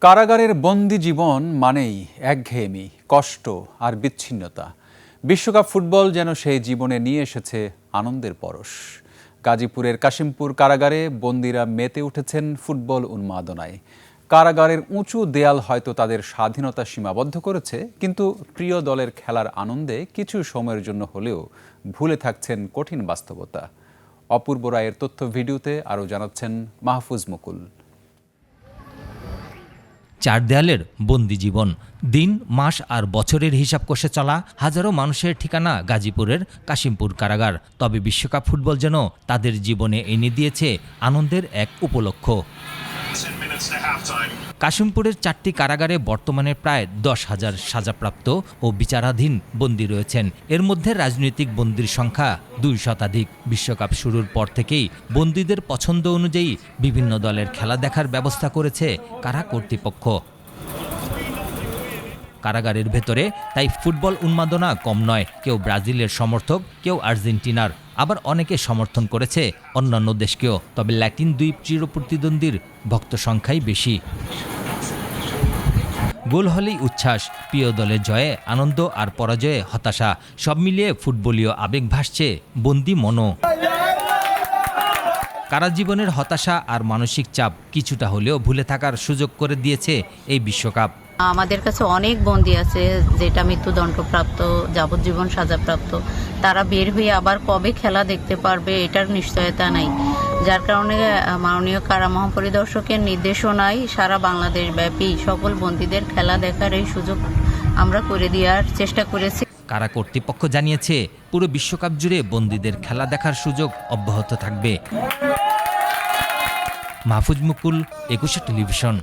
কারাগারের বন্দি জীবন মানেই একঘেয়েমি, কষ্ট আর বিচ্ছিন্নতা। বিশ্বকাপ ফুটবল যেন সেই জীবনে নিয়ে এসেছে আনন্দের পরশ। গাজীপুরের কাশিমপুর কারাগারে বন্দিরা মেতে উঠেছেন ফুটবল উন্মাদনায়। কারাগারের উঁচু দেয়াল হয়তো তাদের স্বাধীনতা সীমাবদ্ধ করেছে, কিন্তু প্রিয় দলের খেলার আনন্দে কিছু সময়ের জন্য হলেও ভুলে থাকছেন কঠিন বাস্তবতা। অপূর্ব রায়ের তথ্য ভিডিওতে আরও জানাচ্ছেন মাহফুজ মুকুল। চার দেয়ালের বন্দি জীবন, দিন, মাস আর বছরের হিসাব কষে চলা হাজারো মানুষের ঠিকানা গাজীপুরের কাশিমপুর কারাগার। তবে বিশ্বকাপ ফুটবল যেন তাদের জীবনে এনে দিয়েছে আনন্দের এক উপলক্ষ। কাশিমপুরের চারটি কারাগারে বর্তমানে প্রায় 10,000 সাজাপ্রাপ্ত ও বিচারাধীন বন্দী রয়েছেন। এর মধ্যে রাজনৈতিক বন্দির সংখ্যা 2 শতাধিক। বিশ্বকাপ শুরুর পর থেকেই বন্দীদের পছন্দ অনুযায়ী বিভিন্ন দলের খেলা দেখার ব্যবস্থা করেছে কারা কর্তৃপক্ষ। কারাগারের ভেতরে তাই ফুটবল উন্মাদনা কম নয়। কেউ ব্রাজিলের সমর্থক, কেউ আর্জেন্টিনার, আবার অনেকে সমর্থন করেছে অন্যান্য দেশকেও। তবে ল্যাটিন দুই চিরপ্রতিদ্বন্দ্বীর ভক্ত সংখ্যাই বেশি। গোল হলেই উচ্ছ্বাস, প্রিয় দলের জয়ে আনন্দ আর পরাজয়ে হতাশা, সব মিলিয়ে ফুটবলীয় আবেগ ভাসছে বন্দি মনও। কারাজীবনের হতাশা আর মানসিক চাপ কিছুটা হলেও ভুলে থাকার সুযোগ করে দিয়েছে এই বিশ্বকাপ। আমাদের কাছে অনেক বন্দী আছে যেটা মৃত্যুদণ্ডপ্রাপ্ত, যাবজ্জীবন সাজাপ্রাপ্ত। তারা বের হয়ে আবার কবে খেলা দেখতে পারবে এটার নিশ্চয়তা নাই, যার কারণে মাননীয় কারা মহাপরিদর্শকের নির্দেশনায় সারা বাংলাদেশ ব্যাপী সকল বন্দীদের খেলা দেখার এই সুযোগ আমরা করে দেওয়ার চেষ্টা করেছি। কারা কর্তৃপক্ষ জানিয়েছে পুরো বিশ্বকাপ জুড়ে বন্দীদের খেলা দেখার সুযোগ অব্যাহত থাকবে। মাহফুজ মুকুল, 21 টেলিভিশন।